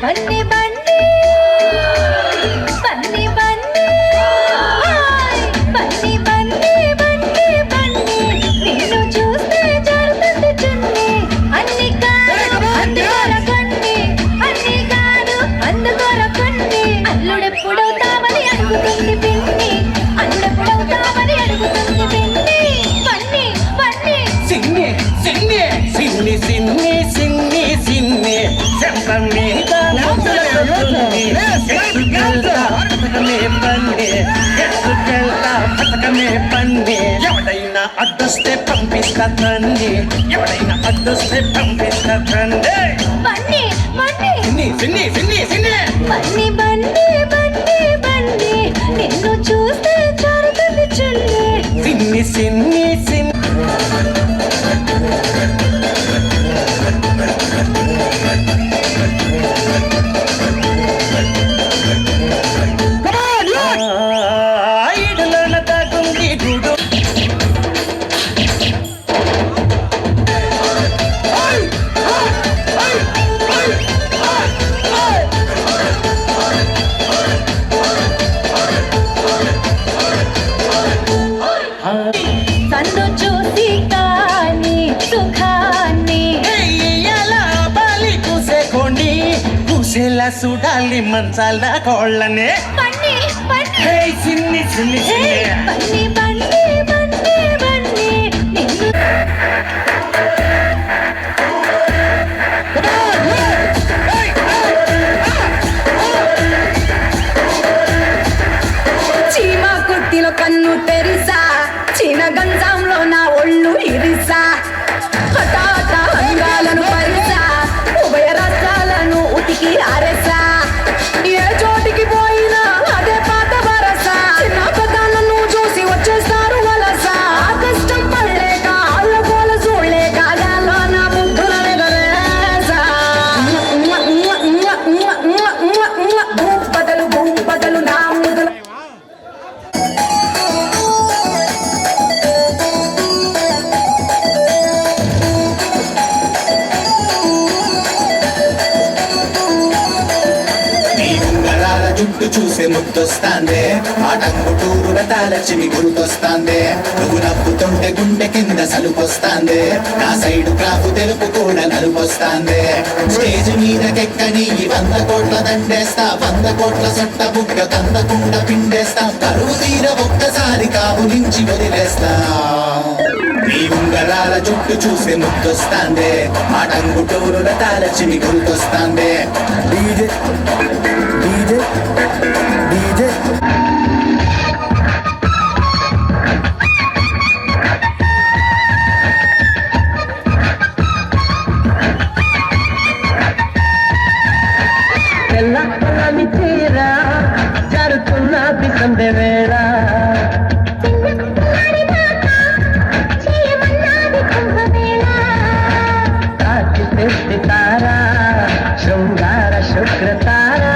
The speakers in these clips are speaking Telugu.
బన్నీ బన్నీ బన్నీ బన్నీ బన్నీ బన్నీ బన్నీ బన్నీ నిన్ను చూస్తే జారుతుంది చున్నీ అన్ని కాదు అందుకోర కొన్ని అన్ని కాదు అందుకోర కొన్ని అల్లుడెప్పుడవుతామని అడుగుతుంది పిన్ని అల్లుడెప్పుడవుతామని అడుగుతుంది పిన్ని బన్నీ బన్నీ సిన్ని సిన్ని సిన్ని సిన్ని సిన్ని సిన్ని శంపం మీద పథకమే పండి ఎవడైనా అడ్డొస్తే పంపిస్తా తండ్రి ఎవడైనా అడ్డొస్తే పంపిస్తా తండ్రి బన్నీ బన్నీ సిన్ని సిన్ని సిన్ని సిన్ని బన్నీ బన్నీ బన్నీ బన్నీ నిన్ను చూస్తే జారుతుంది చున్నీ సిన్ని సిన్ని సిన్ని సందు చూసి కానీ సుఖాన్ని ఎలా బాలి కూసేకోండి కూసేలా చూడాలి మంచాల కోళ్ళనే బన్నీ బన్నీ హే సిన్ని సిన్ని సిన్ని బన్నీ బన్నీ బన్నీ బన్నీ నిన్ను చీమా కుర్తిలో కన్ను తెరిసా చీన గంజంలో నా ఒళ్ళు ఇరిసా హఠాత అంగాలను పరిసా ఉభయ రాష్ట్రాలను ఉతికి ఆరేసా ఏ చోటికి పోయినా అదే పాత వరస చిన్న పెద్దలను చూసి వచ్చేస్తారు వలస ఆ కష్టం పడలేక అల్ల గోల చూడలేక గాల్లో నా ముద్దుల ఎగరేసా భూపదలు నా ముద్దుల జుట్టు చూసే ముద్దొస్తాందే ఆటంగుటూరు రతాల చిమి గుర్తొస్తాందే నువ్వు నవ్వుతుంటే గుండె కింద సలుపొస్తాందే నా సైడు క్రాపు తెలుపు కూడా నలుపొస్తాందే స్టేజ్ మీదకెక్కని 100 కోట్ల దండేస్తా 100 కోట్ల సొట్ట బుగ్గ కందకుండా పిండేస్తా కరువు తీర ఒక్కసారి కావులించి వదిలేస్తా నీ ఉంగరాల జుట్టు చూసే ముద్దొస్తాందే ఆటంగుటూరు రతాల చిమి గుర్తొస్తాందే డీజే డీజే డీజే తెల్లని చీర జరుతున్న పిసందె వేళ కాచి తెస్తి తారా శృంగార శుక్ర తారా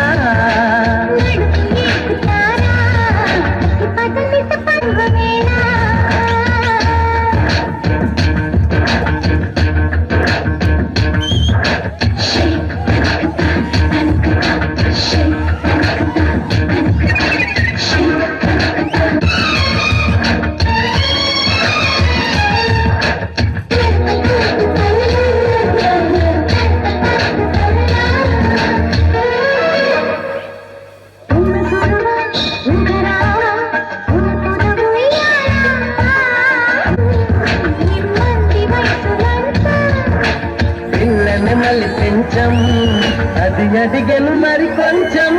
మళ్ళీ పెంచం అది అడిగను మరి కొంచెం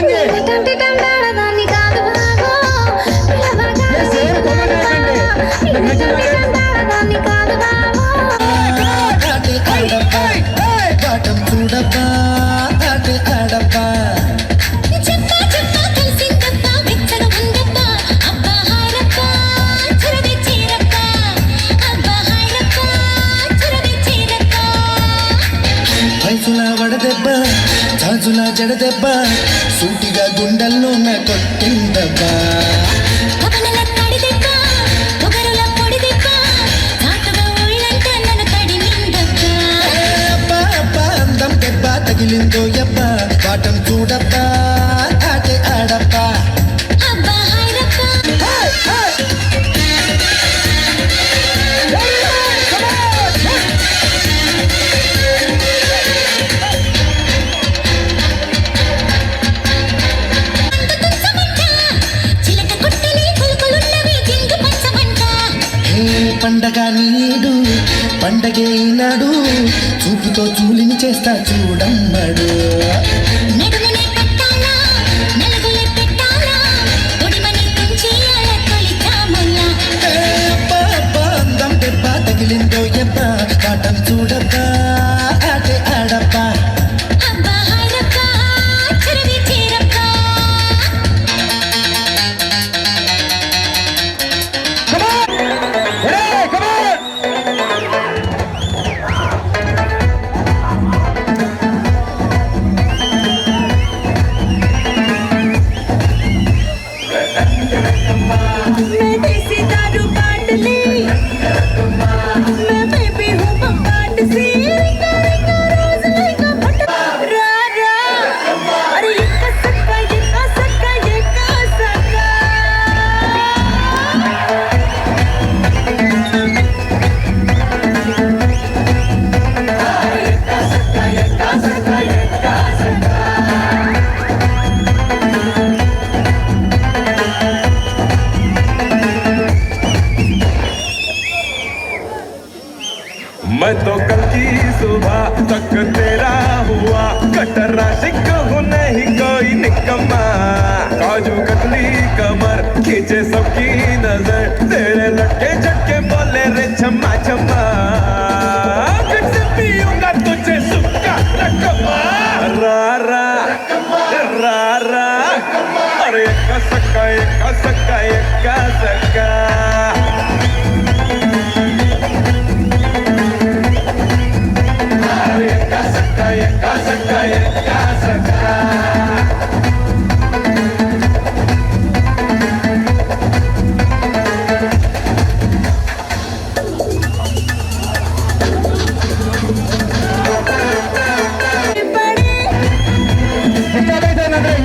ఆంజే టంటి టంటాడదాన్ని కాదు బాబో పిల్లవగా ఏ సేరు తొందరగా ఆకండి. నాకు నచ్చిన టంటి మాట. టంటాడదాన్ని కాదు బాబో ఆటే ఆడబ్బా పాఠం చూడబ్బా ఆటే ఆడబ్బా చెప్పా చెప్పా కలిసిందబ్బా వెచ్చగా ఉందబ్బా అబ్బా హాయరబ్బా చరవి చీరబ్బా అబ్బా హాయరబ్బా చరవి చీరబ్బా వయసులా వడదెబ్బ జాజులా జడదెబ్బ సూటిగా గుండెల్లో నా కొట్టిందబ్బా పవనల తడిదెబ్బా పొగరుల పొడిదెబ్బా చాటుగా ఒళ్ళంతా నన్ను తడిమిందబ్బా అబ్బా అబ్బా అందం దెబ్బ తగిలిందో యబ్బా పాఠం చూడబ్బా ఆటే ఆడబ్బా అబ్బా హాయరబ్బా చిలక కొట్టలి కొలుకులున్నవి జింగు పంచమంట హే పండగ నీడు పండగే ఈనాడు చూపుతో చూలిని చేస్తా చూడమ్మడు నడుమునే పట్టాలా నలుగులే పెట్టాలా తొడిమని తుంచేయాల తొలి తామల్లా హే అబ్బా అబ్బా అందం దెబ్బ తగిలిందో యబ్బా పాఠం చూడబ్బా ఆటే ఆడబ్బా అబ్బా హాయరబ్బా చరవి చీరబ్బా मैं देसी दारू बांट ली मैं बेबी हूँ बम्बाट सी रोज लेगा भट रा रा अरे ये का सक्का ये का सक्का ये का सक्का मैं तो कल की सुबह तक तेरा हुआ कटरा सिक हूँ नहीं कोई निकम्मा काजू कतली कमर खींचे सबकी नजर तेरे लटके झटके बोले रे छम्मा छम्मा फिर से पीऊंगा तुझे सुक्का रकमा रा रा रा रा अरे एक सक्का एक सक्का एक सक्का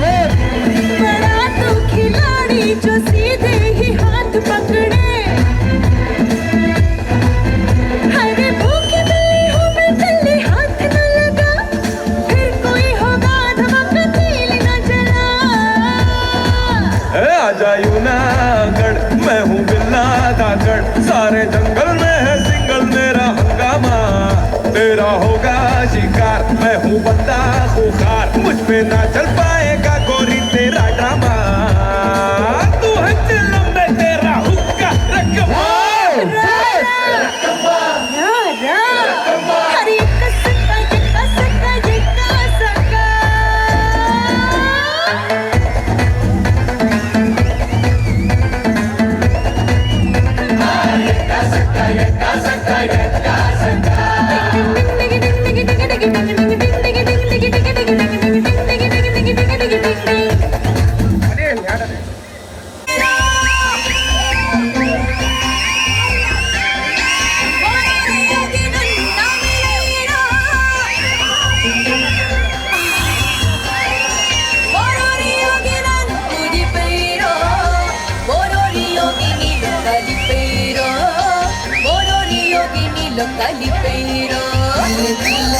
बड़ा तू खिलाड़ी जो सीधे ही हाथ पकड़े हरे भूखी बिल्ली हूँ मैं जल्दी हाथ न लगा फिर कोई होगा धमक तीर न जला आजा यूनागढ़ मैं हूँ बिल्ला धागड़ सारे जंगल में है सिंगल मेरा हंगामा तेरा होगा शिकार मैं हूँ बंदा खुखार मुझ पे ना चल पाएगा गोरी तेरा ड्रामा तू है चिल्लम में तेरा हुक्का रकमा हरे का सक्का ये का सक्का ये का सक्का కలిపేరో मेरे दिल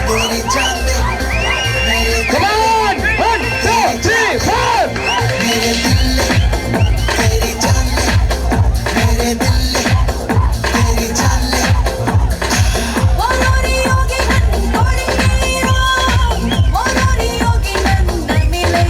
तेरी जान मेरे Come on! 1, 2, 3, 4! मेरे दिल तेरी जान मेरे दिल तेरी जान ఓరోరి యోగి నన్ను కొడిపేరో ఓరోరి యోగి నన్ను మిలే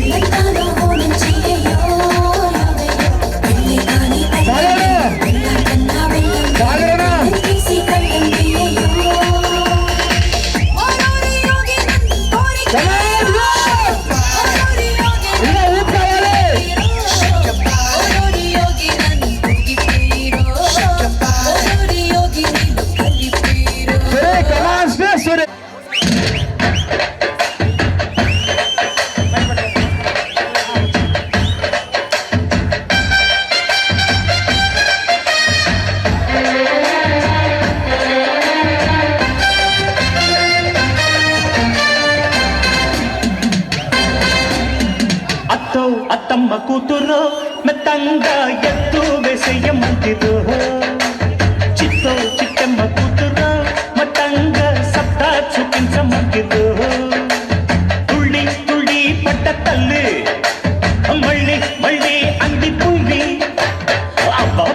లంతాలో హోనం చెయ్యయ్యో రావయ్యో పెళ్ళి కాని కన్నా వెళ్ళం తీసి కళ్ళం వెయ్యయ్యో ఓరోరి యోగి నంది కోరిక ఓరోరి యోగి ఓరోరి యోగి నంది కోరిక ఓరోరి యోగి నంది కలిపేరో అత్తో అత్తమ్మ కూతురు మెత్తంగా ఎత్తు వేసేయమంటిరు చిత్తో చిట్టమ్మ కూతురు మట్టంగా సత్తా చూపించమంటిరు తుళ్ళి తుళ్ళి పట్ట తల్లి మళ్ళీ మళ్ళీ అంది పుల్లి అబ్బా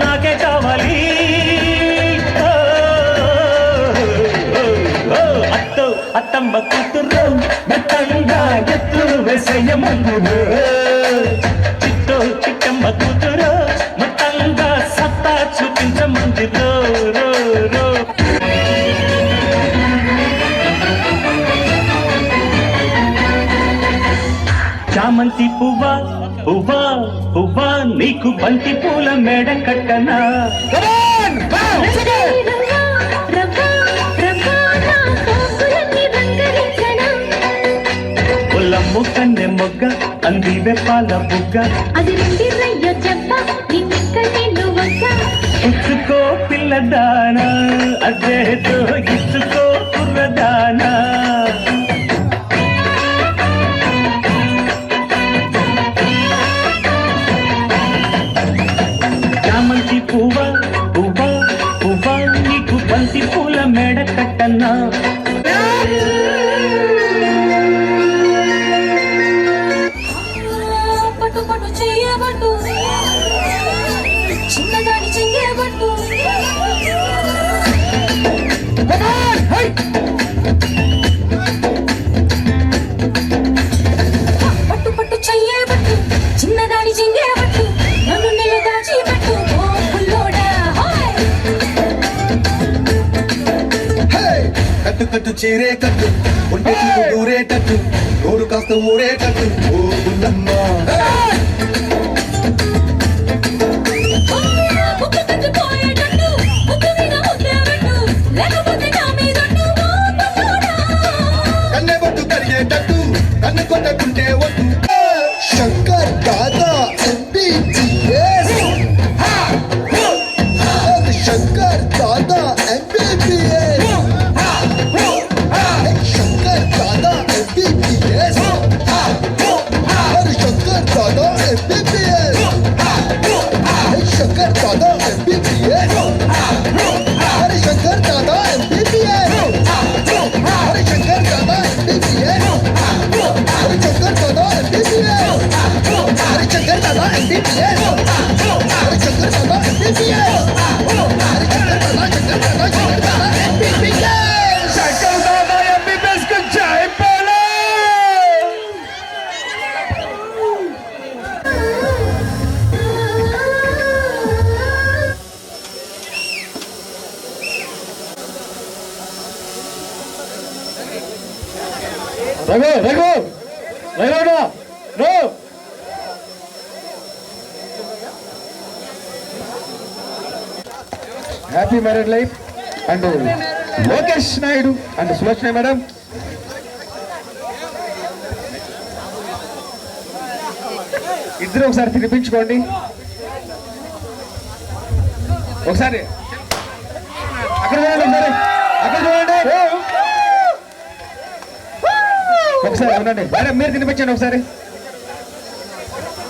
నాకే కావాలి అత్తో అత్తమ్మ కూతురు మెత్తంగా ఎత్తు వేసేయమంటిరు చిత్తో చిట్టమ్మ కూతురు మొత్తంగా సత్తా చూపించమంటిరు చామంతి పువ్వా పువ్వా పువ్వా నీకు బంతి పూల మేడ కట్టనా పొల్లమ్ము కన్నె మొగ్గ అందివే పాల బుగ్గ అది రెండు రయ్యో చెప్ప నిన్నెక్కడ నేను వస్తా ఇచ్చుకో పిల్లదానా అదేదో ఇచ్చుకో కుర్రదానా చామంతి పువ్వా పువ్వా పువ్వా నీకు బంతి పూల మేడ కట్టనా పట్టు పట్టు చేయబట్టు చిన్నదాని చెయ్యబట్టు పట్టు పట్టు చెయ్యబట్టు చిన్నదాని చెయ్యబట్టు నన్ను నెల దాచి పెట్టు ఓ పుల్లోడా కట్టు కట్టు చీరే కట్టు ఒంటి చూపు దూరేటట్టు నోరు కాస్త ఊరేటట్టు ఓ గుండమ్మ ముక్కు తగ్గిపోయేటట్టు ముక్కు మీద ముద్దే పెట్టు లేకపోతే నా మీద కన్నె బొట్టు కరిగేటట్టు కన్ను కొట్టకుంటే వద్దు Shankar Dada MBBS Shankar Dada MBBS Shankar Dada MBBS Shankar Dada MBBS Shankar Dada MBBS Shankar Dada MBBS Shankar Dada MBBS Shankar Dada MBBS Shankar Dada MBBS Shankar Dada MBBS Raghu Raghu Raghu no happy married life and Lokesh Naidu and Sulochana madam ఇద్దరు ఒకసారి తినిపించుకోండి ఒకసారి అక్కడ చూడండి ఒకసారి అక్కడ చూడండి ఒకసారి అవునండి మేడం మీరు తినిపించండి ఒకసారి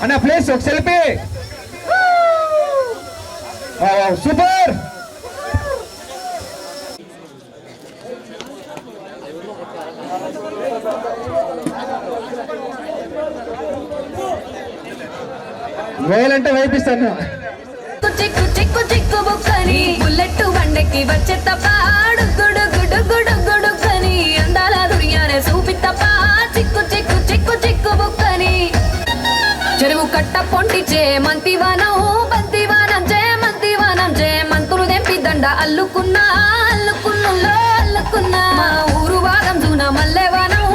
అన్న ప్లీజ్ ఒక సెల్ఫీ సూపర్ వేయాలంటే వేయిస్తాను చిక్కు చిక్కు చిక్కు బుక్కని బుల్లెట్ బండెక్కి వచ్చే తప్ప గుడు గుడు గుడు గుడు కని అందాల దునియానే చూపి తప్ప చిక్కు చిక్కు చిక్కు చిక్కు బుక్క బుక్కని చెరువు కట్ట పొంటిచే మంతివానం బంతివానం చే మంతులు దెంపి దండ అల్లుకున్నా మా ఊరు వాదం జూన మల్లెవానం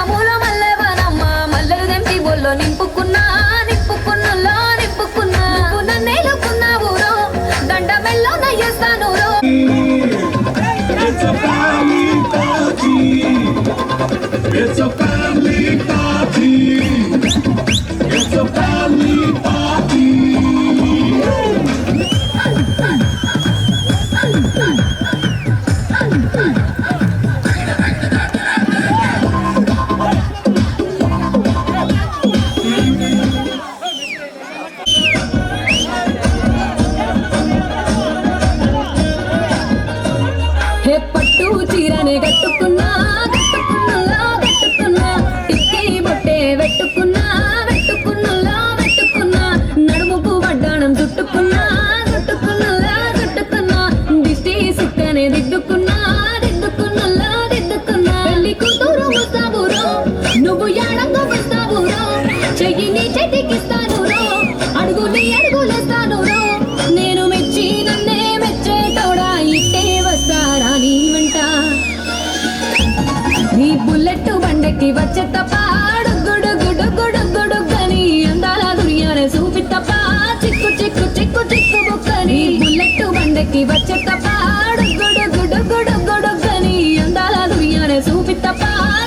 మూల మల్లెవానమ్మ మల్లెలు దెంపి బొల్లో నింపుకున్నా నేలుకున్నా ఊరో దండ మెల్లో నయ్యేస్తాను It's a family party. It's a family party. It's a family party. హే పట్టు చీరనే కట్టుకున్నా టిక్కీ బొట్టే పెట్టుకున్నా నడుముకు వడ్డాణం చుట్టుకున్నా దిష్టి సుక్కనే దిద్దుకున్నా పెళ్లి కూతురు వస్తావురో నువ్వు యాడంగా వస్తావురో చెయ్యి నీ చెట్టికిస్తాను రో అడుగులేస్తాను రో నేను మెచ్చి నన్నే మెచ్చేటోడా ఇట్టే వస్తారా నీ వెంట నీ బుల్లెట్ బండెక్కి వచ్చే తప్ప గుడుగని అందాల దునియానే చూపి తప్ప చిక్కు బుక్కని బుల్లెట్ బండెక్కి వచ్చే తప్ప గుడుగని అందాల దునియానే చూపి తప్ప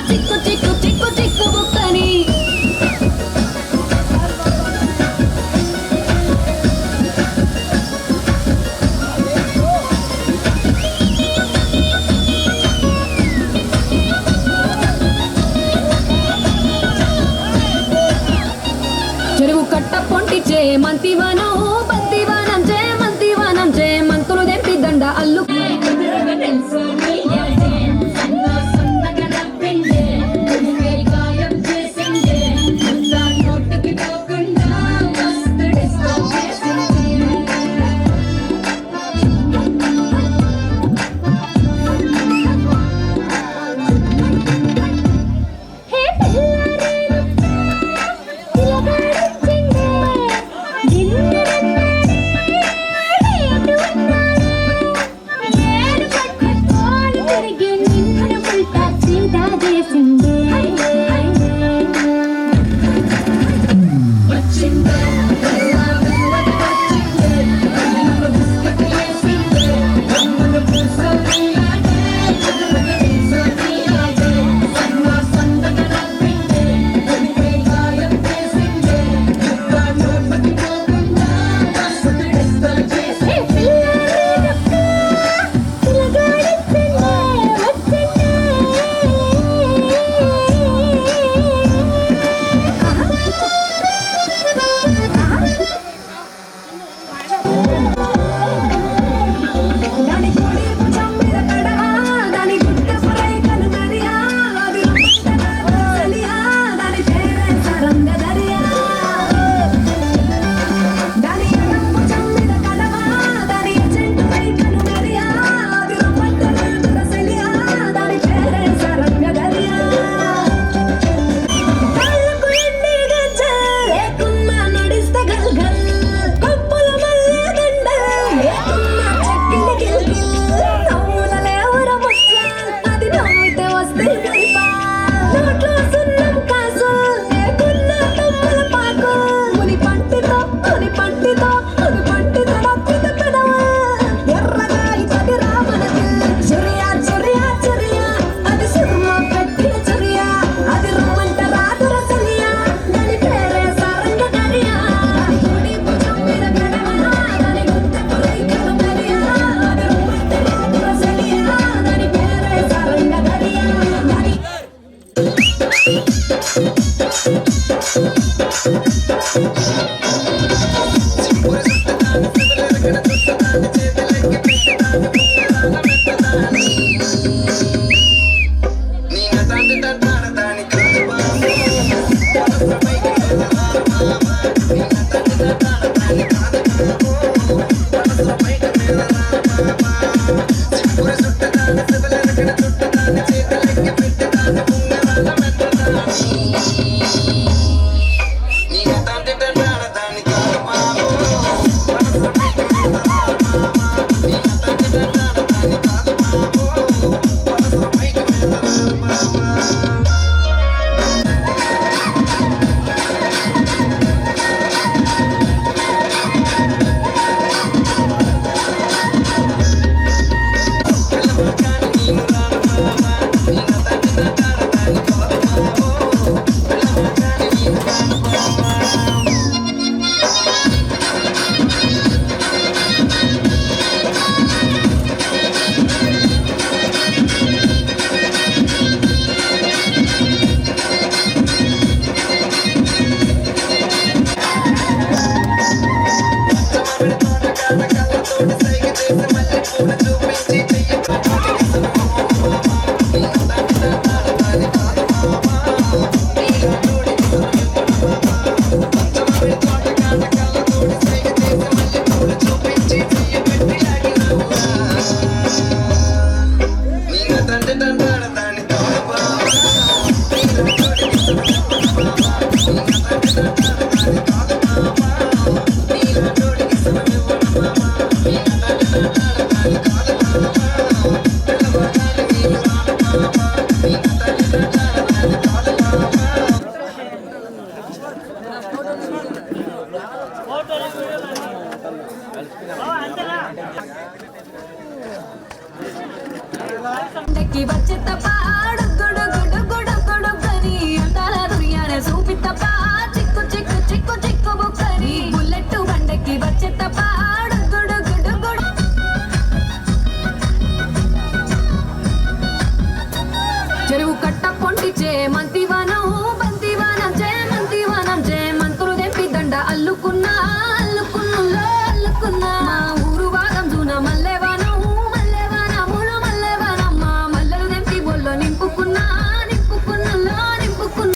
చిక్కు బుక్కని చెరువు కట్ట పొంటిచే మంతివానం బంతివానం చే మంతులు దెంపి దండ అల్లు పండక్కి వచ్చే తప్ప గుడు గుడు గుడు గుడు కని అందాల దుర్యానే చూపి తప్ప చిక్కు చిక్కు చిక్కు చిక్కు బుక్కని బుల్లెట్ పండక్కి వచ్చే తప్ప గుడు గుడు గుడు చెరువు కట్ట పొంటిచే మంతివనం బంతివనం మంతివనం మంతులు తెంపి దండ అల్లుకున్నా అల్లుకున్నులో అల్లుకున్నా మా ఊరు భాగం జూన మల్లెవనం నింపుకున్నా నింపుకున్నలో నింపుకున్నా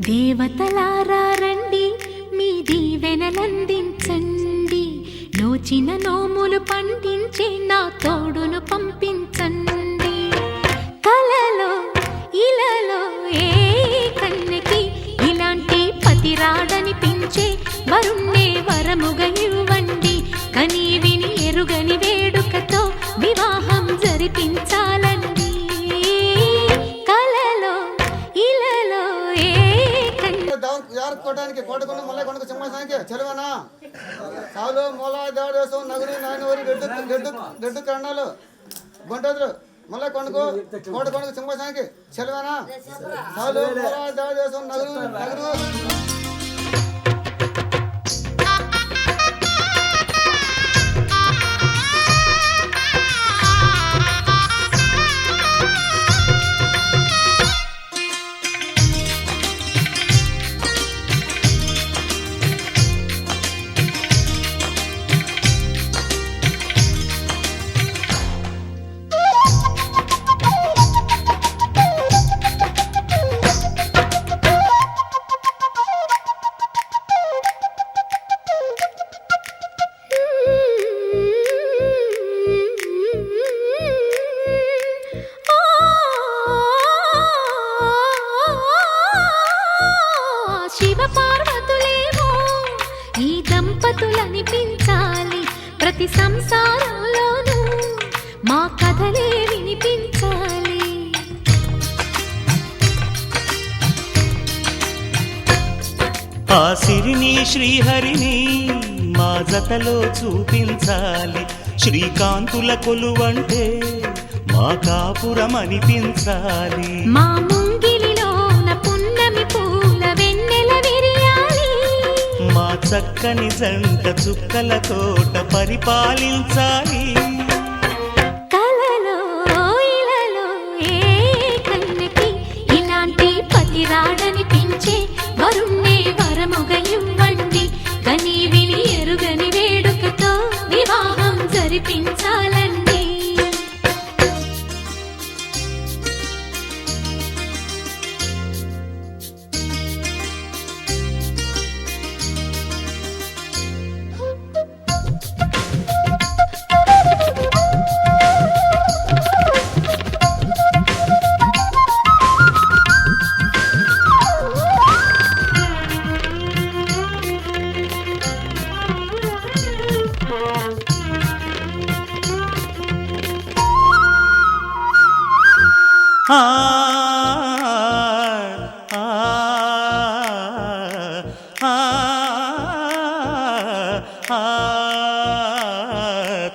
దేవతలారా రండి మీ దీవెనలందించండి నోచిన నోములు పండించే నా తోడును పంపించండి కలలో ఇలలో ఏ కన్నెకి ఇలాంటి పతి రాడనిపించే వరుణ్ణే వరముగా ఇవ్వండి కని విని ఎరుగని వేడుకతో వివాహం జరిపించాలండి కలలో ఇలలో ఏ యారుకోవడానికి కోటకొండ మల్లె కొండకు సింహాసనానికి చెరువనా సాలు మూల దేవుడు వేసం నగురు నాయనవరి రెడ్డు కరణాలు గుంటోదులు మల్లె కొండకు కోటకొండకు సింహాసనానికి చెరువనా సాలు మూల దేవుడు వేసం నగురు దంపతులనిపించాలి ప్రతి సంసారంలోనూ మా కథలే వినిపించాలి ఆ సిరిని శ్రీహరిని మా జతలో చూపించాలి శ్రీకాంతుల కొలువంటే మా కాపురం అనిపించాలి మా ముంగిలిలోన పున్నమి పూల వెన్నెల విరియాలి మా చక్కని జంట చుక్కల తోట పరిపాలించాలి కలలో ఇలలో ఏ కన్నెకి ఇలాంటి పతి రాడనిపించే వరుణ్ణే వరముగా ఇవ్వండి కని విని ఎరుగని వేడుకతో వివాహం జరిపించాలండి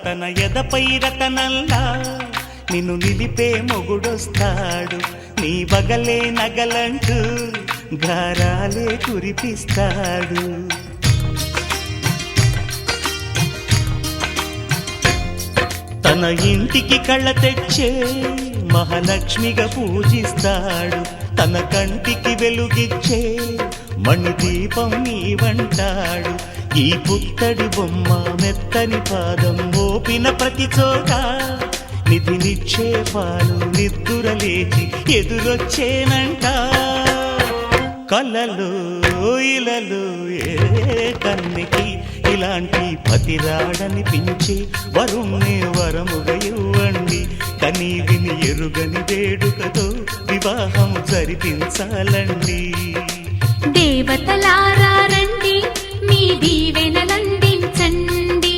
తన ఎదపై రతనల్లా నిన్ను నిలిపే మొగుడొస్తాడు నీ బగలే నగలంటూ గారాలే కురిపిస్తాడు తన ఇంటికి కళ్ళ తెచ్చే మహాలక్ష్మిగా పూజిస్తాడు తన కంటికి వెలుగిచ్చే మణిదీపం నీవంటాడు ఈ పుత్తడి బొమ్మ మెత్తని పాదం మోపిన ప్రతి చోట నిధినిచ్చే పాలు నిద్దురలేచి ఎదురొచ్చేనంట. కళ్ళలో ఇలలో ఏ కన్నికి ఇలాంటి పతిరాడనిపించి వరుణ్ణి వరముగా ఇవ్వండి. కని విని ఎరుగని వేడుకతో వివాహం జరిపించాలండి. దేవతలారా రండి, మీ దీవెనలందించండి.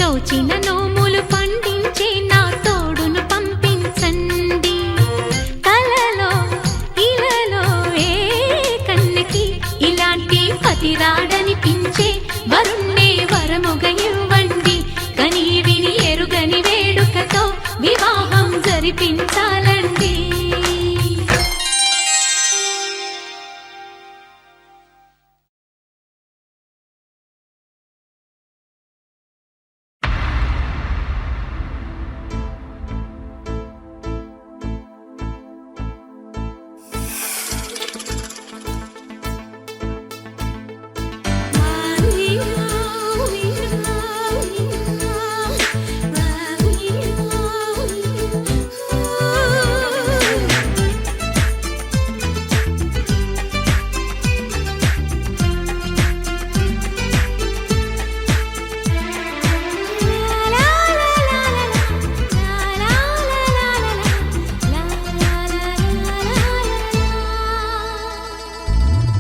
నోచిన నోములు పండించే నా తోడును పంపించండి. కలలో ఇలలో ఏ కన్నకి ఇలాంటి పతిరాడనిపించే వరుణ్ణే వరముగా ఇవ్వండి. కని విని ఎరుగని వేడుకతో వివాహం జరిపించాలండి.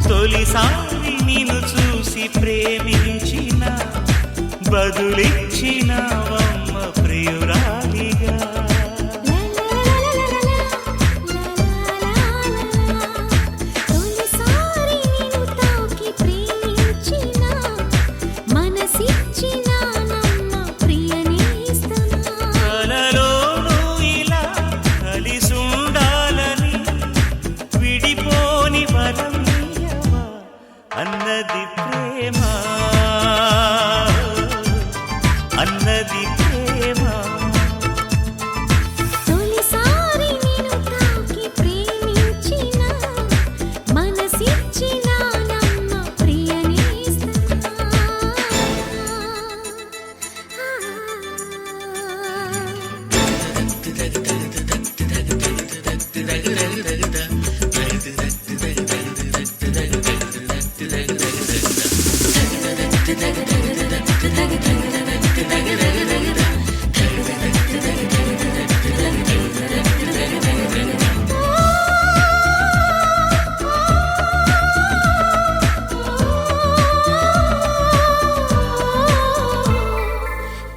తొలిసారి నిన్ను చూసి ప్రేమించిన బదులిచ్చినవమ్మ ప్రియురాలిగా. కలలోనూ ఇలా కలిసుండాలని విడిపోని వరం అన్నది ప్రేమ, అన్నది ప్రేమ. తొలిసారి నిన్ను తాకి ప్రేమించిన మనసిచ్చిన నమ్మ ప్రియనేస్తనా.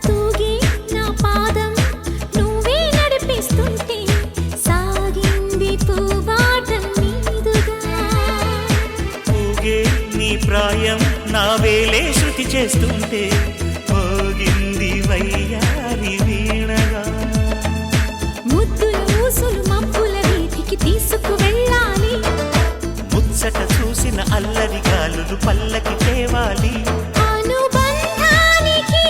తూగే నా పాదం నువ్వే నడిపిస్తుంటే సాగింది పూవాటం మీదుగా. ఊగే నీ ప్రాయం నా వేలే శృతి చేస్తుంటే మోగింది వయ్యారి వీణగా. ముద్దుల ఊసులు మబ్బుల వీధికి తీసుకు వెళ్ళాలి. ముచ్చట చూసిన అల్లరి గాలులు పల్లకి తేవాలి. అనుబంధానికి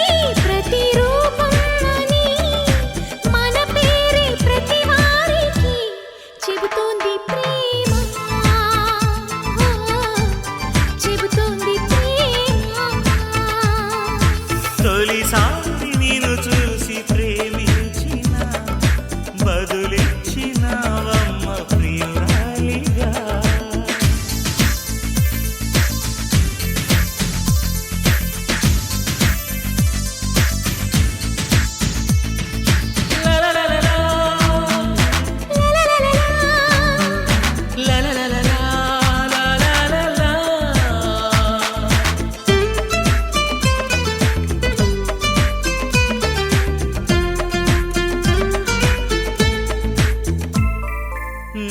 ప్రతిరూపం అని మన పేరే ప్రతి వారికి చెబుతోంది ప్రేమ, చెబుతోంది ప్రేమ. తొలిసారి నిన్ను చూసి ప్రేమించిన బదులిచ్చినవమ్మ ప్రియురాలిగా.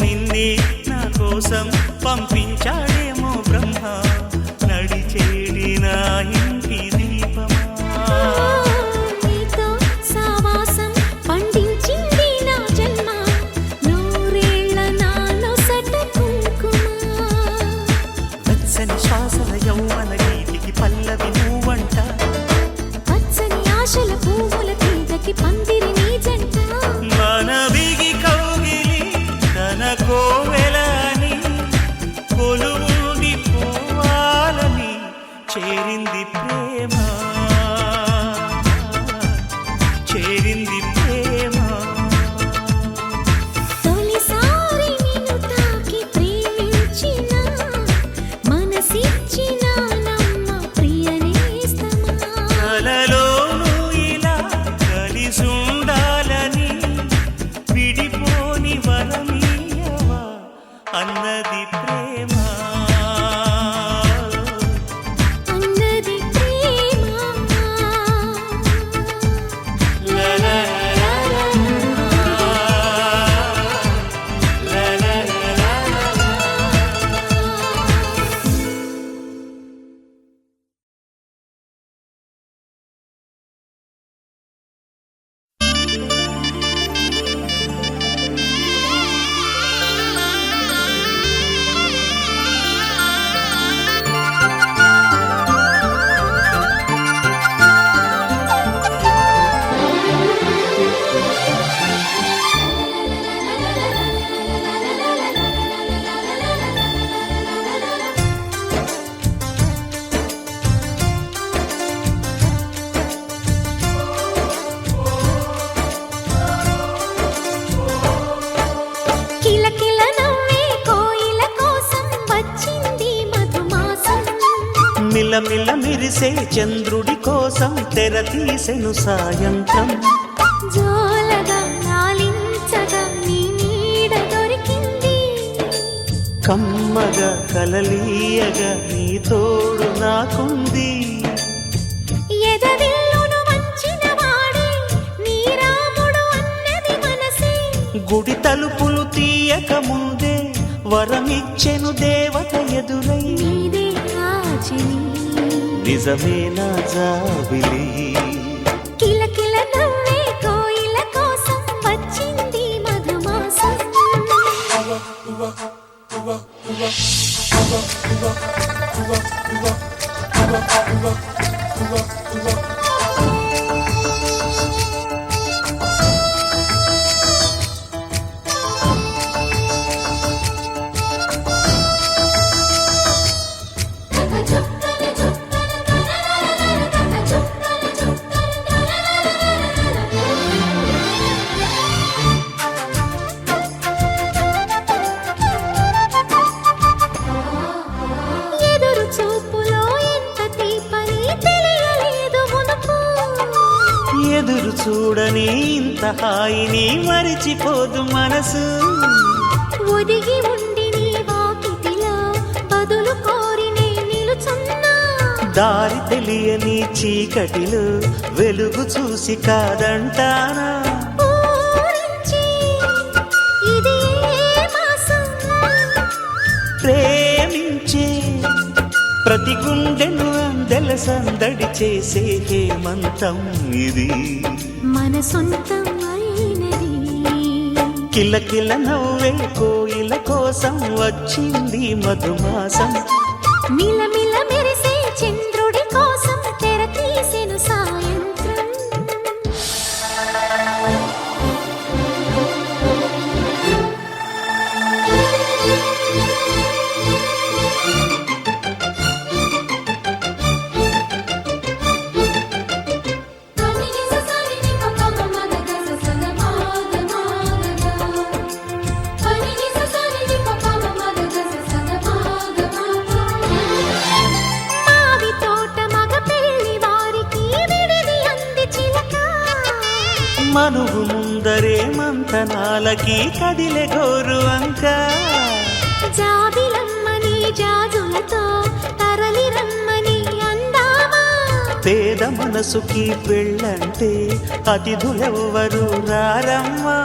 నిన్నే నా కోసం పంపించాడేమో బ్రహ్మ, నడిచేడి నా ఇంటి దీపమా. నీతో సావాసం పండించింది నా జన్మ, నూరేళ్ల నా నొసట కుంకుమ. వెచ్చని శ్వాసల యౌవన గీతికి పల్లవి నువ్వంట. పచ్చని ఆశల పువ్వుల తీగకి పందిరి నీ జంట. మన బిగి కౌగిలి తన కోవెలని మిలమిల మిరిసే చంద్రుడి కోసం తెర తీసెను సాయంత్రం. జోలగా లాలించగా నీ నీడ దొరికింది, కమ్మగా కలలీయగా నీ తోడు నాకుంది. ఎదవిల్లును వంచిన వాడే నీ రాముడు అన్నది మనసే, గుడి తలుపులు తీయక ముందే వరమిచ్చెను దేవత ఎదురై. నీదే ఆచని నిజమేనా జాబిలి, కిలకిల నవ్వే కోయిల కోసం వచ్చింది మధుమాసం. ఎదురు చూపులో ఎంత తీపని తెలియలేదు మునుపు, ఎదురు చూడని ఇంత హాయిని మరిచిపోదు మనసు. ఒదిగి ఉండి నీ వాకిటిలో బదులు కోరి నే నిలుచున్నా, దారి తెలియని చీకటిలో వెలుగు చూసి కాదంటానా. ఊరించి ఇది ఏ మాసం, ప్రేమించే ప్రతి గుండెను అందెల సందడి చేసే హేమంతం ఇది. మన సొంతం అయినది. కిలకిల నవ్వే కోయిల కోసం వచ్చింది మధుమాసం. మిలమిల మెరిసే చంద్రుడి కోసం తెర తీసెను సాయంత్రం. మావి తోట మగ పెళ్లి వారికి విడిది అంది చిలక, మనువు ముందరే మంతనాలకి కదిలే గోరు అంక. జాబిలమ్మని జాజులతో తరలి రమ్మని అందామా, పేద మనసుకి పెళ్ళంటే అతిథులెవ్వరు రారమ్మా.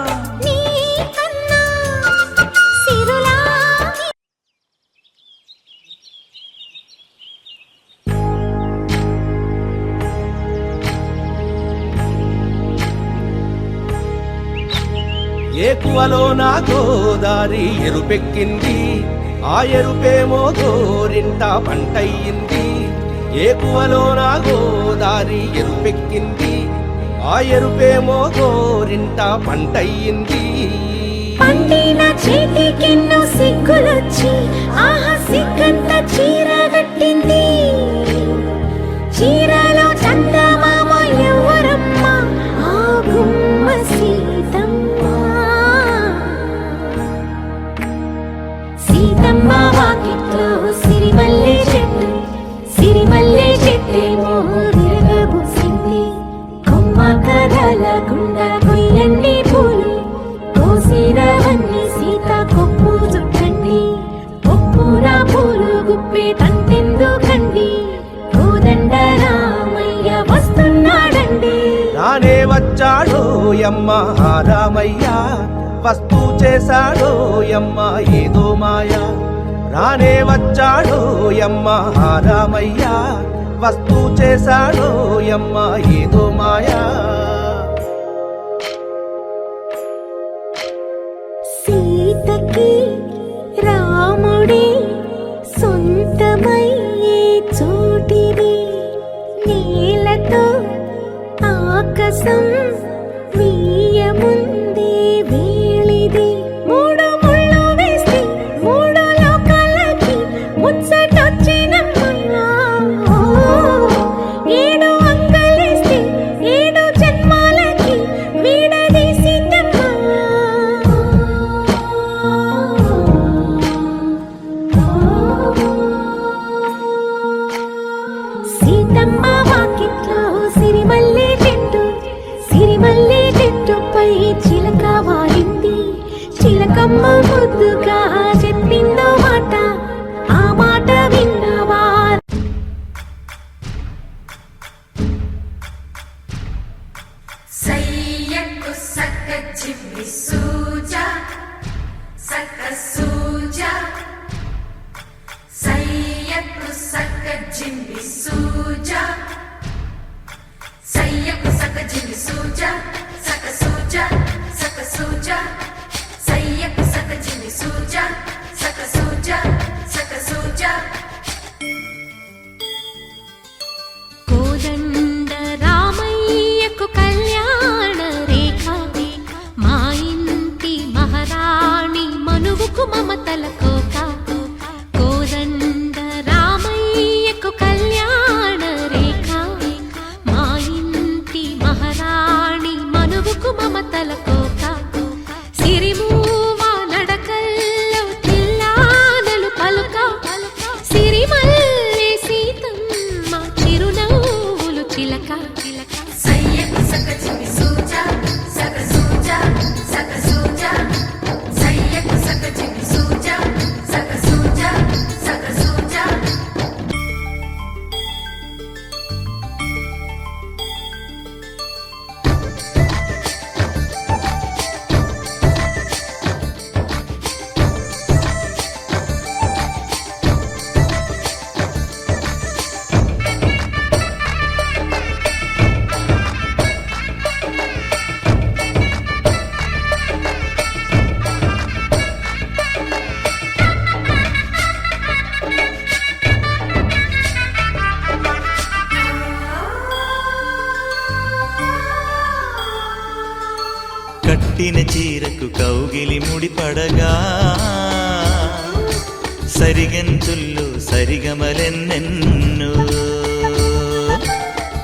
నీ కన్నా సిరులా ఏకువలో నా గోదారి ఎరుపెక్కింది, ఆ ఎరుపేమో గోరింట పంటయ్యింది. ఏకువలో నా గోదారి ఎరుపెక్కింది, ఆ ఎరుపేమో గోరింట పంటయ్యింది. పండిన చేతికెన్నో సిగ్గులొచ్చి ఆహా సిగ్గంత చీర కట్టింది. చీరలో చందమామ ఎవరమ్మ, ఆ గుమ్మ సీతమ్మ. సీతమ్మ వాకిట్లో సిరిమల్లె చెట్టు, సిరిమల్లె చెట్టేమో విరగబూసింది. కొమ్మ కదలకుండా కొయ్యండి పూలు, కోసిరవన్నీ సీత కొప్పు చుట్టండి. కొప్పున పూలు గుప్పే తంతెందుకండి, కోదండ రామయ్య వస్తున్నాడండి. రానే వచ్చాడో యమ్మ రామయ్య, వస్తూ చేశాడో యమ్మ ఏదో మాయా. రానే వచ్చాడో యమ్మ రామయ్య, వస్తూ చేశాడో యమ్మ ఏదో మాయా. సీతకి రాముడే సొంతమయ్యే చోటిది, నేలతో ఆకాశం వీయముందే వేళిది. మూడు ముళ్ళు వేస్తే మూడు లోకాలకి ముచ్చటొచ్చినమ్మా. ఏడు అంగలేస్తే ఏడు జన్మాలకి వీడదీసిందమ్మా. అమ్మ ముద్దుగా చెప్పిందో మాట, ఆ మాట విన్నవా? సయ్యకు సక్క చిమ్మి సూజా సక్క సూజా సయ్యకు సక్క జిమ్మి సూజా సయ్యకు సక్క జిమ్మి సూజా సక్క సూజా సక్క సూజా సయ్యకు సక్క జిమ్మి సూజా సక్క సూజా సక్క సూజా. కోదండ రామయ్యకు కళ్యాణ రేఖ, మా ఇంటి మహారాణి మనువుకు మమతల కోక. కోదండ రామయ్యకు కళ్యాణ రేఖ, మా ఇంటి మహారాణి మనువుకు మమతల కోక. సిరిమూవ నడకల్లో తిల్లానలు పలుక, సిరిమల్లె సీతమ్మ చిరునవ్వులు చిలక. సయ్యకు సక్క జిమ్మి సూజా సక్క సూజా సక్క సూజా సయ్యకు సక్క జిమ్మి సూజా సక్క సూజా సక్క సూజా. కట్టిన చీరకు కౌగిలి ముడిపడగా సరిగంతుల్లో సరిగమలెన్నెన్నో.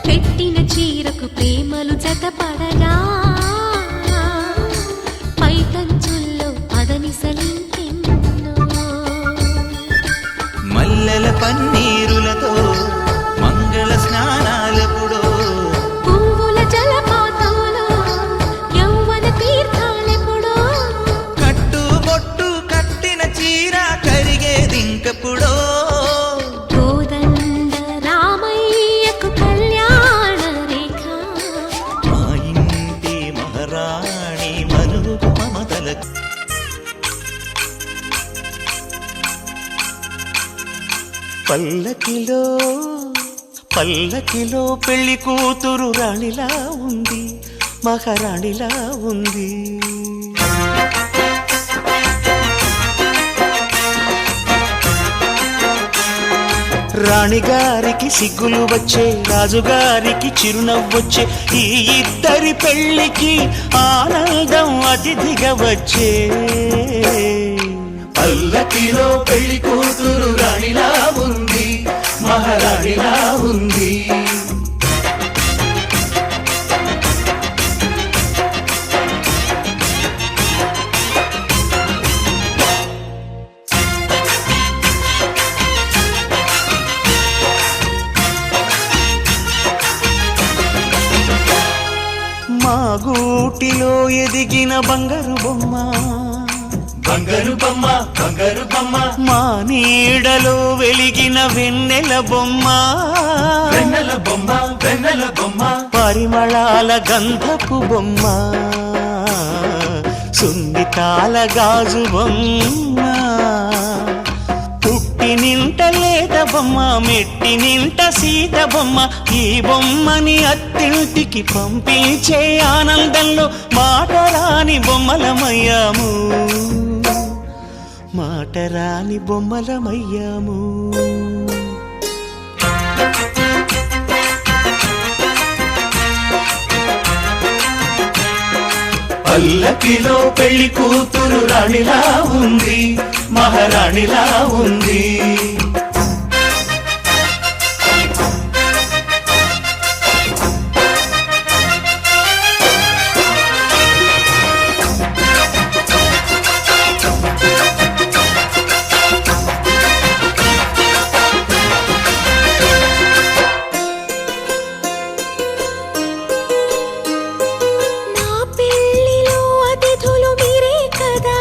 పెట్టిన చీరకు ప్రేమలు జతపడగా పైకంచుల్లో పదనిసలింకెన్నో. మల్లెల పన్నీరులతో మంగళ స్నానాలెప్పుడో. పువ్వుల జలపాతంలో యౌవన తీర్థాలెప్పుడో. కట్టుబొట్టు కట్టిన చీర కరిగేదింకప్పుడో. కోదండ రామయ్యకు కళ్యాణ రేఖ, మా ఇంటి మహారాణి మనువుకు మమతల. పల్లకిలో పల్లకిలో పెళ్లి కూతురు రాణిలా ఉంది, మహారాణిలా ఉంది. రాణిగారికి సిగ్గులు వచ్చే, రాజుగారికి చిరునవ్వొచ్చే, ఈ ఇద్దరి పెళ్లికి ఆనందం అతిథిగా వచ్చే. పల్లకిలో పెళ్లి కూతురు రాణిలా ఉంది, మహారాణిలా ఉంది. మా గూటిలో ఎదిగిన బంగారు బొమ్మ, బంగారు బొమ్మ, బంగారు బొమ్మ. మా నీడలో వెలిగిన వెన్నెల బొమ్మ, వెన్నెల బొమ్మ, వెన్నెల బొమ్మ. పరిమళాల గంధపు బొమ్మ, సున్నితాల గాజు బొమ్మ. పుట్టి నింట లేత బొమ్మ, మెట్టి నింట సీత బొమ్మ. ఈ బొమ్మని అత్తింటికి పంపించే ఆనందంలో మాటరాని బొమ్మలమయ్యాము, మాటరాని బొమ్మలమయ్యాము. పల్లకిలో పెళ్లి కూతురు రాణిలా ఉంది, మహారాణిలా ఉంది. నా పెళ్లిలో అతిథులు మీరే కదా,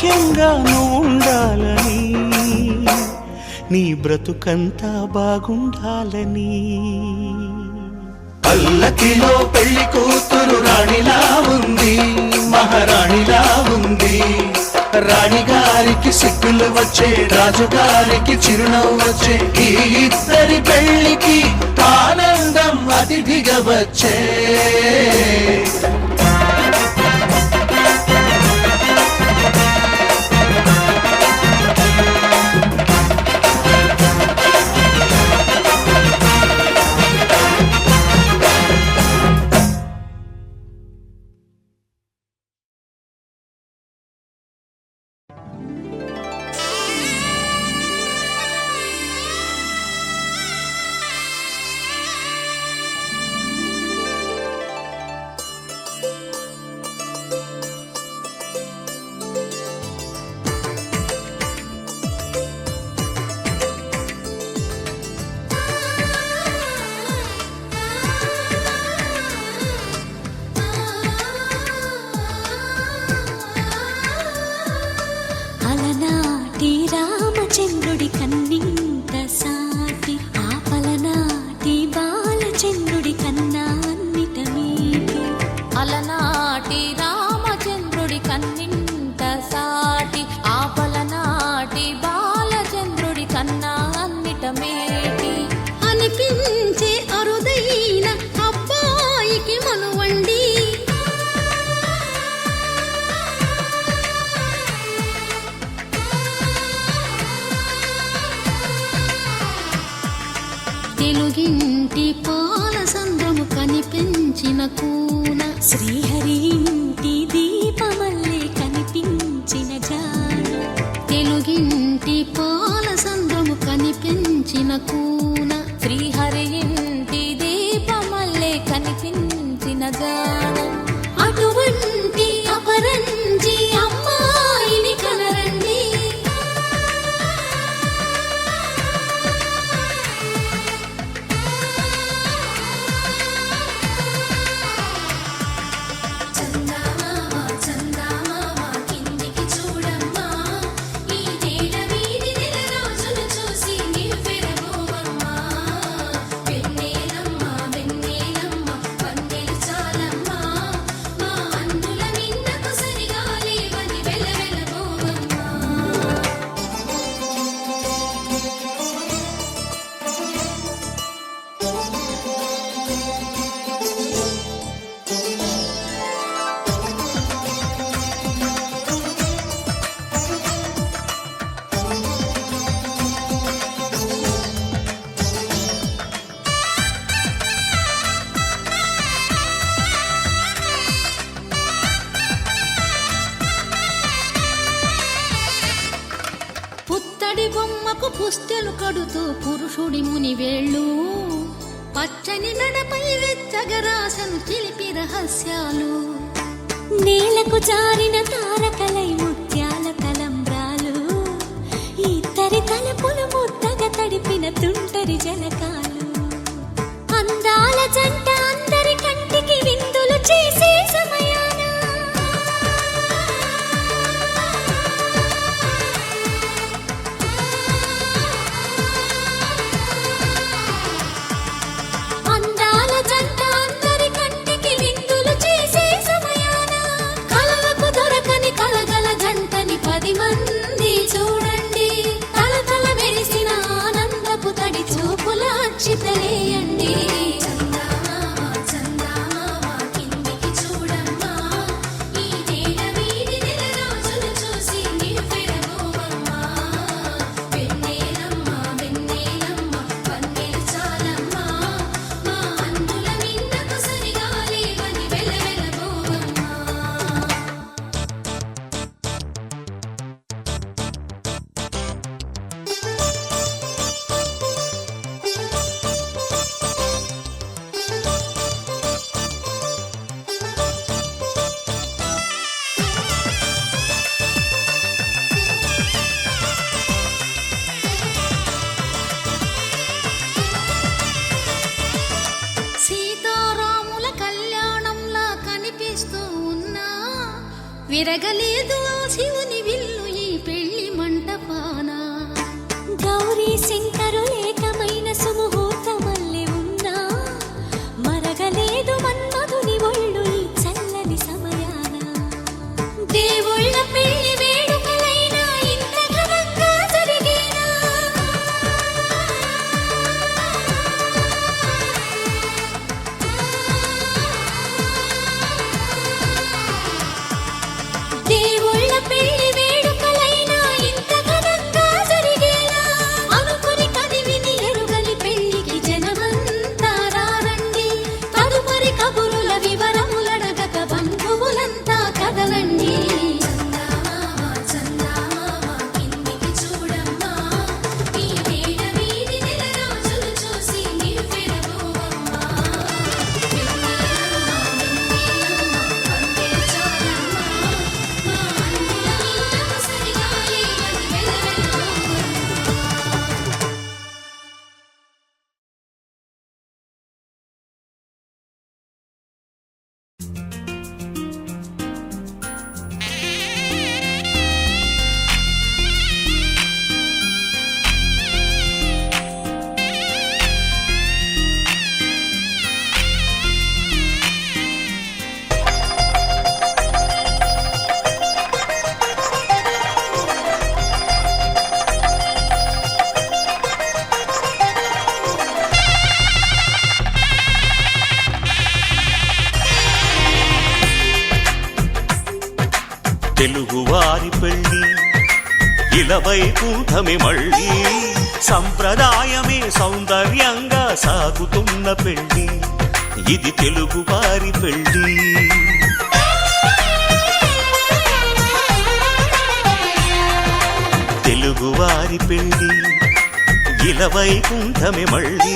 సౌఖ్యంగా నువ్వు ఉండాలని, నీ బ్రతుకంతా బాగుండాలని. పల్లకిలో పెళ్లి కూతురు రాణిలా ఉంది, మహారాణిలా ఉంది. రాణిగారికి సిగ్గులు వచ్చే, రాజుగారికి చిరునవ్వు వచ్చే. ఈ ఇద్దరి పెళ్లికి ఆనందం అతిథిగా వచ్చే. అలనాటి రామచంద్రుడి కన్నింత సాటి, ఆపలనాటి బాలచంద్రుడి కన్నా అన్నిట మీటి. అలనాటి రామచంద్రుడి కన్నింత సాటి, ఆపలనాటి బాలచంద్రుడి కన్నా అన్నిట మేటి. అనిపించే అరుదైన అబ్బాయికి మనువండి. తెలుగింటి పాల సంద్రము కనిపించిన కూన, శ్రీహరి ఇంటి దీపమల్లే కనిపించిన జాడ. తెలుగింటి పాల సంద్రము కనిపించిన కూన, శ్రీహరి ఇంటి దీపమల్లే కనిపించిన జాడ. అటువంటి అపరంజి అమ్మాయిని కనరండి. పుత్తడి బొమ్మకు పుస్తెలు కడుతూ పురుషుడి ముని వేళ్ళు, పచ్చని నడపై వెచ్చగరాసను చిలిపి రహస్యాలు. నేలకు జారిన తారకలై ముత్యాల తలంబ్రాలు, ఇద్దరి తలపులు ముద్దగా తడిపిన తుంటరి జలకాలు. అందాల జంట అందరి కంటికి విందులు చేసే సమయాన, అందాల జంట అందరి కంటికి విందులు చేసే సమయాన, కలలకు దొరకని కలగల జంటని 10 మంది చూడండి. తలతల మెరిసిన ఆనందపు తడి చూపుల అక్షితలేయండి. విరగలేదు శివుని విల్లు తెలుగువారి పెళ్ళి ఇలవైకుంఠమే మళ్ళీ సంప్రదాయమే సౌందర్యంగా సాగుతున్న పెళ్ళి ఇది తెలుగువారి పెళ్ళి తెలుగువారి పెళ్ళి ఇలవైకుంఠమే మళ్ళీ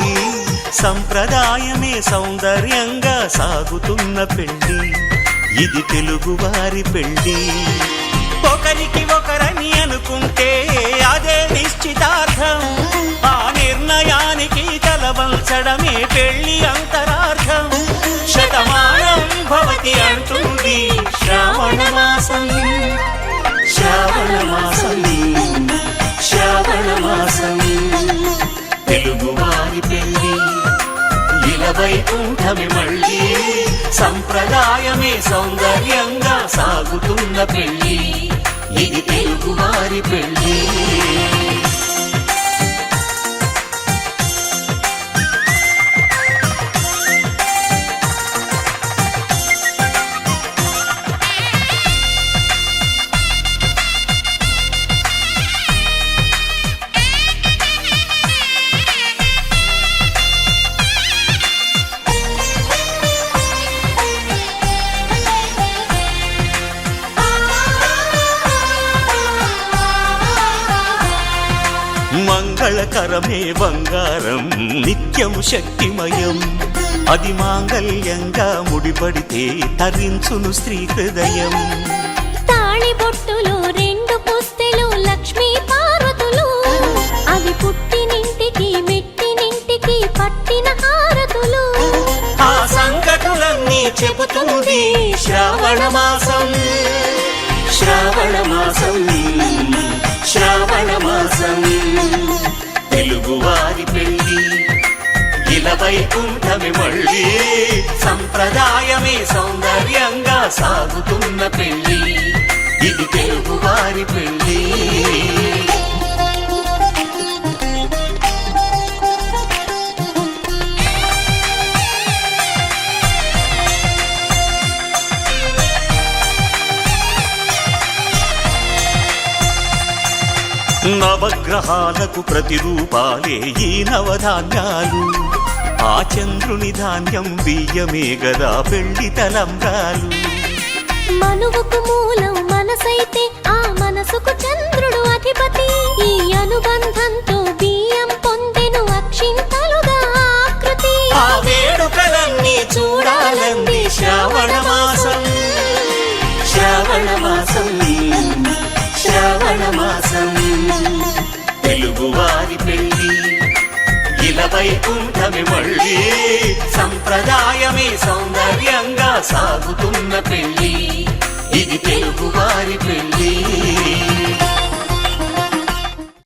సంప్రదాయమే సౌందర్యంగా సాగుతున్న పెళ్ళి ఇది తెలుగువారి పెళ్ళి ఒకరికి ఒకరని అనుకుంటే అదే నిశ్చితార్థం ఆ నిర్ణయానికి తలవంచడమే పెళ్లి అంతరార్థం శతమానం భవతి అంటుంది శ్రావణ మాసం శ్రావణ మాసం శ్రావణ మాసం తెలుగువారి పెళ్ళి ఇలవైకుంఠమే మళ్ళీ సంప్రదాయమే సౌందర్యంగా సాగుతున్న పెళ్ళి ఇది తెలుగువారి పెళ్ళి మంగళకరమే బంగారం నిత్యం శక్తిమయం అది మాంగళ్యంగా ముడిపడితే తరించును స్త్రీ హృదయం తాళి బొట్టులో రెండు పుస్తెలు లక్ష్మీ పార్వతులు అవి పుట్టినింటికి మెట్టినింటికి పట్టిన హారతులు ఆ సంగతులన్నీ చెబుతుంది శ్రావణ మాసం శ్రావణ మాసం శ్రావణ మాసం తెలుగువారి పెళ్ళి ఇలవైకుంఠమే మళ్ళీ సంప్రదాయమే సౌందర్యంగా సాగుతున్న పెళ్ళి ఇది తెలుగువారి పెళ్ళి నవగ్రహాలకు ప్రతిరూపాలే ఈ నవధాన్యాలు ఆ చంద్రుని ధాన్యం బియ్యమే గదా పెళ్లి తలంబ్రాలు మనువుకు మూలం మనసైతే ఆ మనసుకు చంద్రుడు అధిపతి ఈ అనుబంధంతో బియ్యం పొందెను అక్షింతలుగా ఆకృతి ఆ వేడుకలన్నీ చూడాలంది శ్రావణ మాసం శ్రావణ మాసం శ్రావణ మాసం తెలుగువారి పెళ్ళి ఇలవైకుంఠమే మళ్ళీ సంప్రదాయమే సౌందర్యంగా సాగుతున్న పెళ్ళి ఇది తెలుగువారి పెళ్ళి